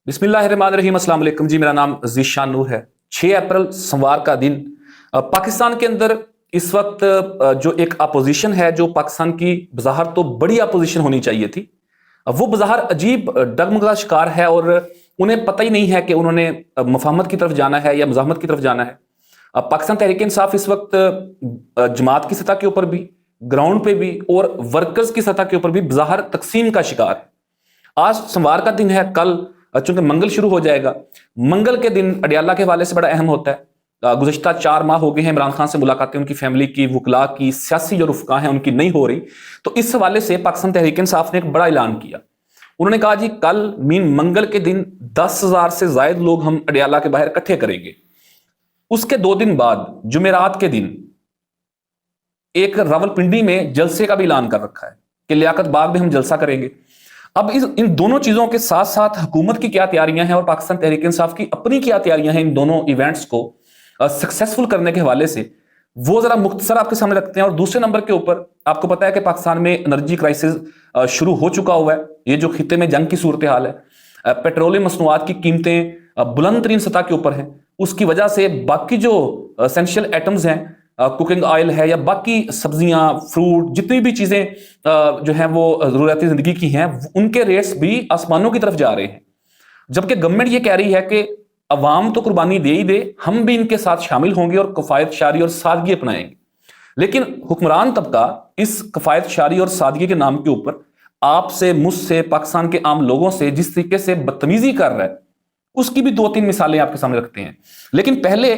बिस्मिल्लाहिर्रहमानिर्रहीम। अस्सलाम वालेकुम जी, मेरा नाम ज़ीशान नूर है। 6 अप्रैल सोमवार का दिन पाकिस्तान के अंदर इस वक्त जो एक अपोजिशन है, जो पाकिस्तान की बज़ाहिर तो बड़ी अपोजिशन होनी चाहिए थी, वो बज़ाहिर अजीब डगमग का शिकार है और उन्हें पता ही नहीं है कि उन्होंने मुफाहमत की तरफ जाना है या मुज़ाहमत की तरफ जाना है। पाकिस्तान तहरीक इंसाफ इस वक्त जमात की सतह के ऊपर भी, ग्राउंड पे भी और वर्कर्स की सतह के ऊपर भी बज़ाहिर तकसीम का शिकार है। आज सोमवार का दिन है, कल चूंकि मंगल शुरू हो जाएगा, मंगल के दिन अडियाला के हवाले से बड़ा अहम होता है। गुज़श्ता 4 माह हो गए हैं इमरान खान से मुलाकातें उनकी फैमिली की, वकला की, सियासी जो रुफ़का हैं उनकी नहीं हो रही। तो इस हवाले से पाकिस्तान तहरीक इंसाफ ने एक बड़ा ऐलान किया। उन्होंने कहा जी कल मीन मंगल के दिन 10,000 से ज्यादा लोग हम अडियाला के बाहर इकट्ठे करेंगे। उसके 2 दिन बाद जुमेरात के दिन एक रावलपिंडी में जलसे का भी ऐलान कर रखा है कि लियाकत बाग में हम जलसा करेंगे। अब इन दोनों चीजों के साथ साथ हुकूमत की क्या तैयारियां हैं और पाकिस्तान तहरीक इंसाफ की अपनी क्या तैयारियां हैं इन दोनों इवेंट्स को सक्सेसफुल करने के हवाले से, वो जरा मुख्तसर आपके सामने रखते हैं। और दूसरे नंबर के ऊपर आपको पता है कि पाकिस्तान में एनर्जी क्राइसिस शुरू हो चुका हुआ है। ये जो खिते में जंग की सूरत हाल है, पेट्रोलियम मसनूआत की कीमतें बुलंद तरीन सतह के ऊपर हैं। उसकी वजह से बाकी जो एसेंशियल एटम्स हैं, कुकिंग ऑयल है या बाकी सब्जियां, फ्रूट, जितनी भी चीजें जो हैं वो जरूरती जिंदगी की हैं, उनके रेट्स भी आसमानों की तरफ जा रहे हैं। जबकि गवर्नमेंट ये कह रही है कि अवाम तो कुर्बानी दे ही दे, हम भी इनके साथ शामिल होंगे और कफायत शारी और सादगी अपनाएंगे। लेकिन हुक्मरान तबका इस कफायत शारी और सादगी के नाम के ऊपर आपसे, मुझसे, पाकिस्तान के आम लोगों से जिस तरीके से बदतमीजी कर रहा है, उसकी भी 2-3 मिसालें आपके सामने रखते हैं। लेकिन पहले,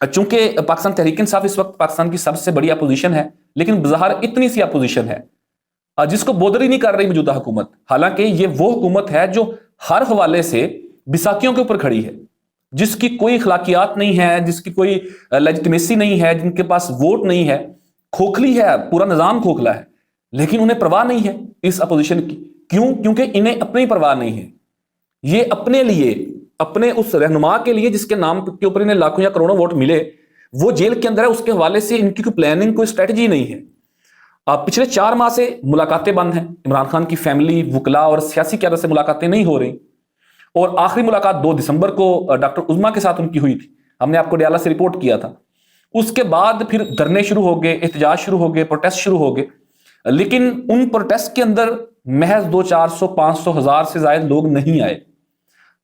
चूंकि पाकिस्तान तहरीक इंसाफ इस वक्त पाकिस्तान की सबसे बड़ी अपोजिशन है, लेकिन बज़ाहिर इतनी सी अपोजिशन है जिसको बोदर ही नहीं कर रही मौजूदा हुकूमत। हालांकि ये वो हुकूमत है जो हर हवाले से बिसाकियों के ऊपर खड़ी है, जिसकी कोई अखलाकियात नहीं है, जिसकी कोई लेजिटिमेसी नहीं है, जिनके पास वोट नहीं है, खोखली है, पूरा निजाम खोखला है। लेकिन उन्हें परवाह नहीं है इस अपोजिशन की। क्यों? क्योंकि इन्हें अपनी परवाह नहीं है। ये अपने लिए, अपने उस रहनुमा के लिए जिसके नाम के ऊपर इन्हें लाखों या करोड़ों वोट मिले, वो जेल के अंदर है, उसके हवाले से इनकी कोई प्लानिंग, कोई स्ट्रेटजी नहीं है। पिछले 4 माह से मुलाकातें बंद हैं। इमरान खान की फैमिली, वकला और सियासी क़यादत से मुलाकातें नहीं हो रही। और आखिरी मुलाकात 2 दिसंबर को डॉक्टर उज़्मा के साथ उनकी हुई थी। हमने आपको अडियाला से रिपोर्ट किया था। उसके बाद फिर धरने शुरू हो गए, एहतजाज शुरू हो गए, प्रोटेस्ट शुरू हो गए। लेकिन उन प्रोटेस्ट के अंदर महज 200, 400, 500, 1000 से ज्यादा लोग नहीं आए।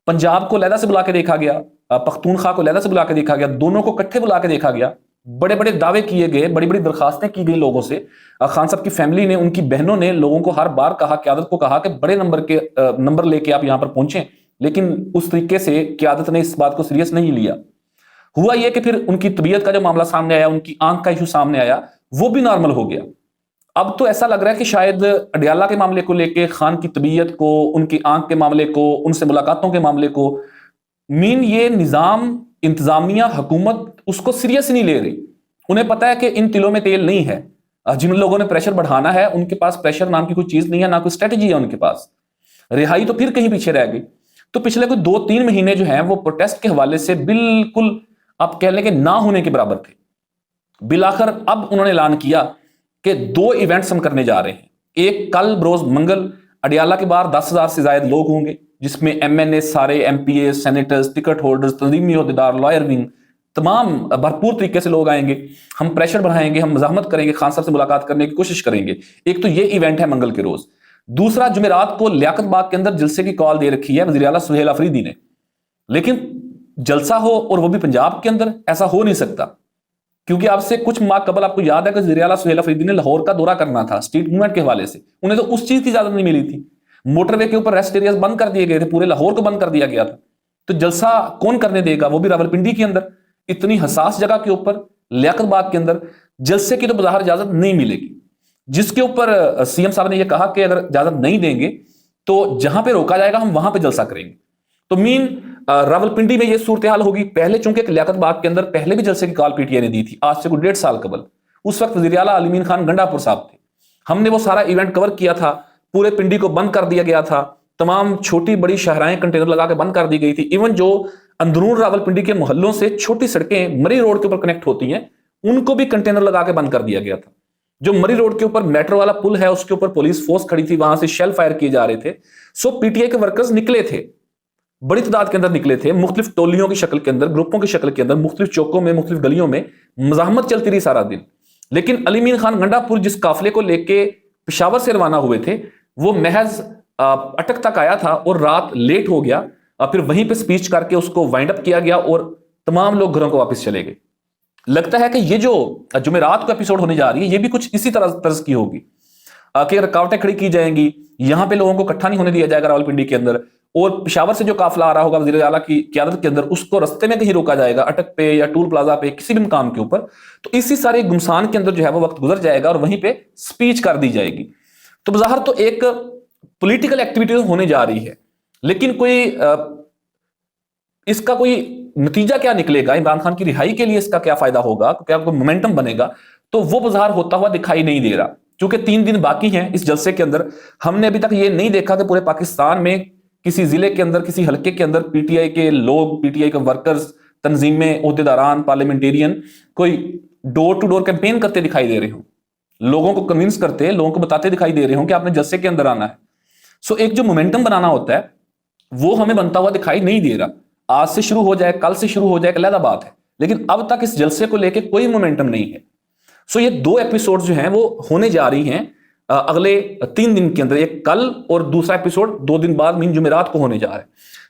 पंजाब को लहदा से बुला के देखा गया, पख्तूनख्वा को लहदा से बुला के देखा गया, दोनों को इकट्ठे बुला के देखा गया। बड़े बड़े दावे किए गए, बड़ी बड़ी दरखास्तें की गई लोगों से। खान साहब की फैमिली ने, उनकी बहनों ने लोगों को हर बार कहा, क़यादत को कहा कि बड़े नंबर लेके आप यहां पर पहुंचे। लेकिन उस तरीके से क़यादत ने इस बात को सीरियस नहीं लिया। हुआ यह कि फिर उनकी तबीयत का जो मामला सामने आया, उनकी आंख का इशू सामने आया, वो भी नॉर्मल हो गया। अब तो ऐसा लग रहा है कि शायद अडियाला के मामले को लेके, खान की तबीयत को, उनकी आंख के मामले को, उनसे मुलाकातों के मामले को, ये निजाम, इंतजामिया, हुकूमत उसको सीरियस नहीं ले रही। उन्हें पता है कि इन तिलों में तेल नहीं है। जिन लोगों ने प्रेशर बढ़ाना है, उनके पास प्रेशर नाम की कोई चीज नहीं है, ना कोई स्ट्रेटजी है उनके पास। रिहाई तो फिर कहीं पीछे रह गई। तो पिछले कोई 2-3 महीने जो हैं वो प्रोटेस्ट के हवाले से बिल्कुल आप कह लें कि ना होने के बराबर थे। बिलाखिर अब उन्होंने ऐलान किया कि 2 इवेंट्स हम करने जा रहे हैं। एक कल बरोज मंगल अडियाला के बाहर 10,000 से ज्यादा लोग होंगे, जिसमें MNA, सारे MPA, सेनेटर्स, टिकट होल्डर्स, तंजीमी ओहदेदार, लॉयर विंग, तमाम भरपूर तरीके से लोग आएंगे। हम प्रेशर बढ़ाएंगे, हम मज़ाहमत करेंगे, खान साहब से मुलाकात करने की कोशिश करेंगे। एक तो ये इवेंट है मंगल के रोज। दूसरा, जुमेरात को लियाकत बाग के अंदर जलसे की कॉल दे रखी है वज़ीर आला सुहेल अफरीदी ने। लेकिन जलसा हो और वो भी पंजाब के अंदर, ऐसा हो नहीं सकता। क्योंकि आपसे कुछ माह कबल आपको याद है कि वज़ीर आला सुहेल अफरीदी ने लाहौर का दौरा करना था स्ट्रीट मूवमेंट के हवाले से। उन्हें तो उस चीज की इजाजत नहीं मिली थी। मोटरवे के ऊपर रेस्ट एरियाज बंद कर दिए गए थे, पूरे लाहौर को बंद कर दिया गया था। तो जलसा कौन करने देगा, वो भी रावलपिंडी के अंदर, इतनी हसास जगह के ऊपर, लियाकत बाग के अंदर। जलसे की तो बाहर इजाजत नहीं मिलेगी, जिसके ऊपर CM साहब ने यह कहा कि अगर इजाजत नहीं देंगे तो जहां पे रोका जाएगा हम वहां पे जलसा करेंगे। तो रावलपिंडी में यह सूरत हाल होगी। पहले चूंकि लियाकत बाग के अंदर पहले भी जलसे की कॉल PTI ने दी थी, आज से कोई 1.5 साल कबल। उस वक्त वज़ीर आला अलीमीन खान गंडापुर साहब थे। हमने वो सारा इवेंट कवर किया था। पूरे पिंडी को बंद कर दिया गया था। तमाम छोटी बड़ी शहराएं कंटेनर लगा के बंद कर दी गई थी। इवन जो अंदरून रावलपिंडी के मोहल्लों से छोटी सड़कें मरी रोड के ऊपर कनेक्ट होती हैं, उनको भी कंटेनर लगा के बंद कर दिया गया था। जो मरी रोड के ऊपर मेट्रो वाला पुल है, उसके ऊपर पुलिस फोर्स खड़ी थी, वहां से शेल फायर किए जा रहे थे। सो PTI के वर्कर्स निकले थे। बड़ी तादाद के अंदर निकले थे, मुख्तलिफ टोलियों की शक्ल के अंदर, ग्रुपों की शक्ल के अंदर, मुख्तलिफ चौकों में, मुख्तलिफ गलियों में मज़ाहमत चलती रही सारा दिन। लेकिन अली मीर खान गंडापुर जिस काफिले को लेके पेशावर से रवाना हुए थे, वो महज अटक तक आया था और रात लेट हो गया, फिर वहीं पे स्पीच करके उसको वाइंड अप किया गया और तमाम लोग घरों को वापस चले गए। लगता है कि ये जो जुमेरात को एपिसोड होने जा रही है, ये भी कुछ इसी तरह तर्ज की होगी कि रुकावटें खड़ी की जाएंगी, यहां पे लोगों को इकट्ठा नहीं होने दिया जाएगा रावलपिंडी के अंदर, और पेशावर से जो काफिला आ रहा होगा वजीर आला की क़यादत के अंदर, उसको रस्ते में कहीं रोका जाएगा, अटक पे या टूल प्लाजा पे, किसी भी मकाम के ऊपर। तो इसी सारे गुमसान के अंदर जो है वो वक्त गुजर जाएगा और वहीं पे स्पीच कर दी जाएगी। तो बज़ाहिर तो एक पॉलिटिकल एक्टिविटी होने जा रही है, लेकिन कोई इसका कोई नतीजा क्या निकलेगा, इमरान खान की रिहाई के लिए इसका क्या फायदा होगा, क्या कोई मोमेंटम बनेगा, तो वो बज़ाहिर होता हुआ दिखाई नहीं दे रहा। क्योंकि 3 दिन बाकी हैं इस जलसे के अंदर। हमने अभी तक ये नहीं देखा कि पूरे पाकिस्तान में किसी जिले के अंदर, किसी हल्के के अंदर पीटीआई के लोग, पीटीआई के वर्कर्स, तंजीमें, ओहदेदारान, पार्लियामेंटेरियन कोई डोर टू डोर कैंपेन करते दिखाई दे रहे हो, लोगों को कन्विंस करते, लोगों को बताते दिखाई दे रहे हो कि आपने जलसे के अंदर आना है। सो एक जो मोमेंटम बनाना होता है वो हमें बनता हुआ दिखाई नहीं दे रहा। आज से शुरू हो जाए, कल से शुरू हो जाए, अलग बात है, लेकिन अब तक इस जलसे को लेकर कोई मोमेंटम नहीं है। सो ये 2 एपिसोड जो हैं वो होने जा रही हैं अगले 3 दिन के अंदर, एक कल और दूसरा एपिसोड 2 दिन बाद मीन जुमेरात को होने जा रहा है।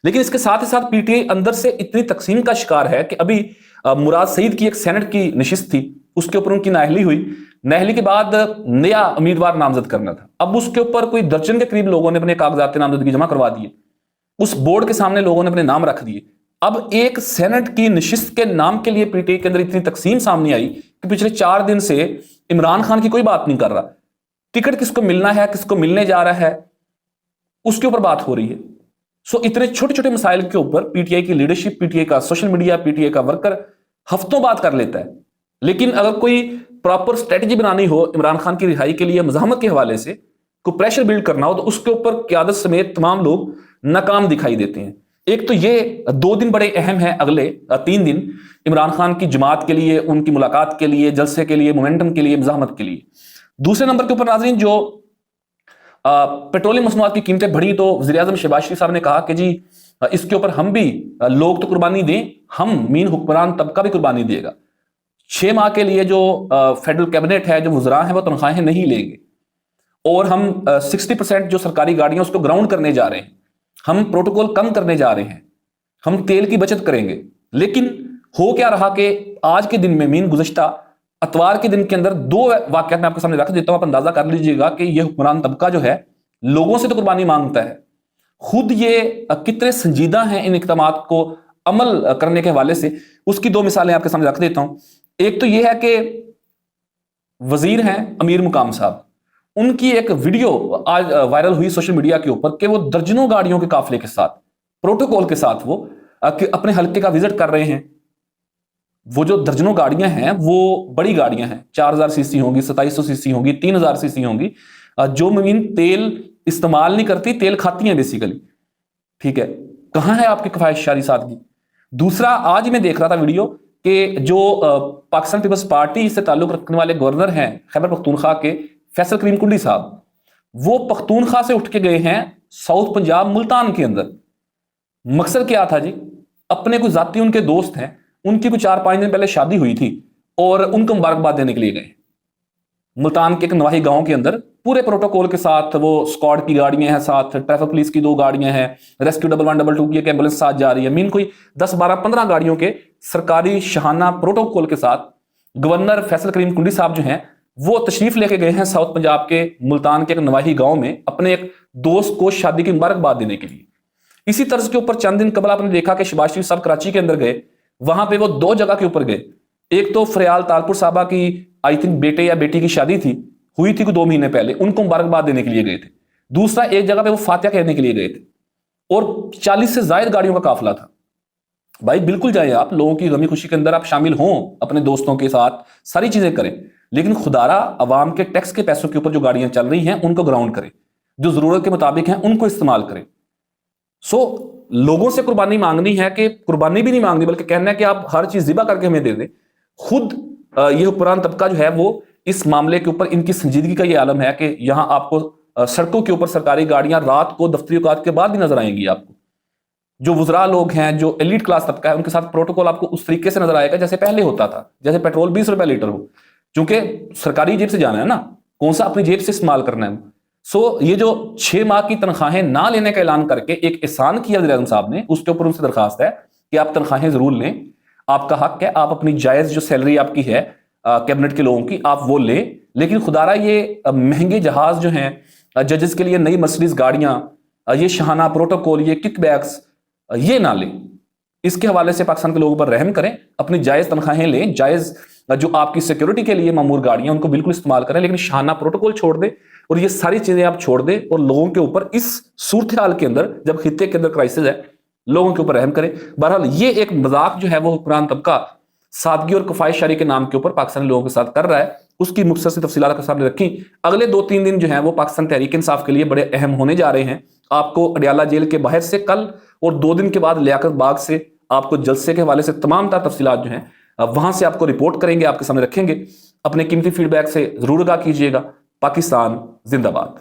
लेकिन इसके साथ ही साथ पीटीआई अंदर से इतनी तकसीम का शिकार है कि अभी मुराद सईद की एक सेनेट की नशिस्त थी, उसके ऊपर उनकी नाअहली हुई, नाअहली के बाद नया उम्मीदवार नामजद करना था। अब उसके ऊपर कोई दर्जन के करीब लोगों ने अपने कागजात नामजदगी जमा करवा दिए, उस बोर्ड के सामने लोगों ने अपने नाम रख दिए। अब एक सेनेट की नशिस्त के नाम के लिए पीटीआई के अंदर इतनी तकसीम सामने आई कि पिछले 4 दिन से इमरान खान की कोई बात नहीं कर रहा। टिकट किसको मिलना है, किसको मिलने जा रहा है, उसके ऊपर बात हो रही है। सो इतने छोटे छोटे मसाइल के ऊपर पीटीआई की लीडरशिप, पीटीआई का सोशल मीडिया, पीटीआई का वर्कर हफ्तों बात कर लेता है। लेकिन अगर कोई प्रॉपर स्ट्रेटजी बनानी हो इमरान खान की रिहाई के लिए, मज़ाहमत के हवाले से कोई प्रेशर बिल्ड करना हो, तो उसके ऊपर क़यादत समेत तमाम लोग नाकाम दिखाई देते हैं। एक तो ये 2 दिन बड़े अहम हैं, अगले 3 दिन इमरान खान की जमात के लिए, उनकी मुलाकात के लिए, जलसे के लिए, मोमेंटम के लिए, मज़ाहमत के लिए। दूसरे नंबर के ऊपर नाज़रीन, जो पेट्रोलियम मसनूआत की कीमतें बढ़ी, तो वज़ीर-ए-आज़म शहबाज शरीफ साहब ने कहा कि जी इसके ऊपर हम भी लोग तो कुर्बानी दें, हम मीन हुक्मरान तबका भी कुर्बानी देगा। 6 माह के लिए जो फेडरल कैबिनेट है, जो वज़रा हैं, वो तनख्वाहें नहीं लेंगे, और हम 60% जो सरकारी गाड़ियां उसको ग्राउंड करने जा रहे हैं, हम प्रोटोकॉल कम करने जा रहे हैं, हम तेल की बचत करेंगे। लेकिन हो क्या रहा कि आज के दिन में, मीन गुज़श्ता अतवार के दिन के अंदर 2 वाक़यात मैं आपके सामने रख देता हूं, आप अंदाजा कर लीजिएगा कि यह हुक्मरान तबका जो है लोगों से तो कुर्बानी मांगता है, खुद ये कितने संजीदा हैं इन इक़दामात को अमल करने के हवाले से। उसकी 2 मिसालें आपके सामने रख देता हूं। एक तो यह है कि वजीर हैं अमीर मुकाम साहब, उनकी एक वीडियो आज वायरल हुई सोशल मीडिया के ऊपर कि वो दर्जनों गाड़ियों के काफिले के साथ, प्रोटोकॉल के साथ वो अपने हल्के का विजिट कर रहे हैं। वो जो दर्जनों गाड़ियां हैं वो बड़ी गाड़ियां हैं, 4000 सीसी होंगी, 2700 सीसी होंगी, 3000 सीसी होंगी, जो मुमीन तेल इस्तेमाल नहीं करती, तेल खाती हैं बेसिकली। ठीक है, कहां है आपकी किफायतशारी सादगी? दूसरा, आज मैं देख रहा था वीडियो कि जो पाकिस्तान पीपल्स पार्टी से ताल्लुक रखने वाले गवर्नर हैं खैबर पख्तूनख्वा के, फैसल करीम कुंडी साहब, वो पख्तूनख्वा से उठ के गए हैं साउथ पंजाब मुल्तान के अंदर। मकसद क्या था जी? अपने कुछ जाती उनके दोस्त हैं, उनकी कुछ 4-5 दिन पहले शादी हुई थी और उनको मुबारकबाद देने के लिए गए। मुल्तान के एक नवाही गांव के अंदर पूरे प्रोटोकॉल के साथ, वो स्क्वाड की गाड़ियां हैं साथ, ट्रैफिक पुलिस की 2 गाड़ियां हैं, रेस्क्यू 1122 की एक एम्बुलेंस साथ जा रही है। मीन कोई 10, 12, 15 गाड़ियों के सरकारी शहाना प्रोटोकॉल के साथ गवर्नर फैसल करीम कुंडी साहब जो हैं वो तशरीफ लेके गए हैं साउथ पंजाब के मुल्तान के एक नवाही गांव में अपने एक दोस्त को शादी की मुबारकबाद देने के लिए। इसी तर्ज के ऊपर चंद दिन कबल आपने देखा कि शहबाज शरीफ साहब कराची के अंदर गए, वहां पे वो 2 जगह के ऊपर गए। एक तो फरियाल तालपुर साहबा की आई थिंक बेटे या बेटी की शादी थी, हुई थी 2 महीने पहले, उनको मुबारकबाद देने के लिए गए थे। दूसरा, एक जगह पे वो फातिहा कहने के लिए गए थे और 40 से ज्यादा गाड़ियों का काफिला था। भाई बिल्कुल जाए आप, लोगों की गमी खुशी के अंदर आप शामिल हों, अपने दोस्तों के साथ सारी चीजें करें, लेकिन खुदारा अवाम के टैक्स के पैसों के ऊपर जो गाड़ियां चल रही हैं उनको ग्राउंड करें, जो जरूरत के मुताबिक हैं उनको इस्तेमाल करें। सो लोगों से कुर्बानी मांगनी है कि कुर्बानी भी नहीं मांगनी, बल्कि कहना है कि आप हर चीज ज़िबा करके हमें दे दें। खुद ये हुक्मरान तबका जो है वो इस मामले के ऊपर इनकी संजीदगी का ये आलम है कि यहां आपको सड़कों के ऊपर सरकारी गाड़ियां रात को दफ्तरी औकात के बाद भी नजर आएंगी आपको। जो वुज़रा लोग हैं, जो एलीट क्लास तबका है, उनके साथ प्रोटोकॉल आपको उस तरीके से नजर आएगा जैसे पहले होता था, जैसे पेट्रोल 20 रुपए लीटर हो, क्योंकि सरकारी जेब से जाना है ना, कौन सा अपनी जेब से इस्तेमाल करना है। सो ये जो 6 माह की तनख्वाहें ना लेने का ऐलान करके एक एहसान किया वज़ीर-ए-आज़म साहब ने, उसके ऊपर उनसे दरखास्त है कि आप तनख्वाहें जरूर लें, आपका हक है, आप अपनी जायज जो सैलरी आपकी है कैबिनेट के लोगों की, आप वो लें, लेकिन खुदारा ये महंगे जहाज जो हैं, जजेस के लिए नई मर्सिडीज गाड़ियां, ये शहाना प्रोटोकॉल, ये किकबैक्स, ये ना लें। इसके हवाले से पाकिस्तान के लोगों पर रहम करें, अपनी जायज तनख्वाहें लें, जायज जो आपकी सिक्योरिटी के लिए मामूर गाड़ियां उनको बिल्कुल इस्तेमाल करें, लेकिन शहाना प्रोटोकॉल छोड़ दें और ये सारी चीजें आप छोड़ दें और लोगों के ऊपर इस सूरत हाल के अंदर, जब खित्ते के अंदर क्राइसिस है, लोगों के ऊपर रहम करें। बहरहाल ये एक मजाक जो है वो हुक्मरान तबका सादगी और किफायतशारी के नाम के ऊपर पाकिस्तानी लोगों के साथ कर रहा है, उसकी मुख्तसर सी तफसीलात के सामने रखी। अगले 2-3 दिन जो है वो पाकिस्तान तहरीक इंसाफ के लिए बड़े अहम होने जा रहे हैं। आपको अडियाला जेल के बाहर से कल और 2 दिन के बाद लियाकत बाग से आपको जलसे के हवाले से तमाम तफसीलात जो हैं वहां से आपको रिपोर्ट करेंगे, आपके सामने रखेंगे। अपने कीमती फीडबैक से जरूर आगाह कीजिएगा। पाकिस्तान जिंदाबाद।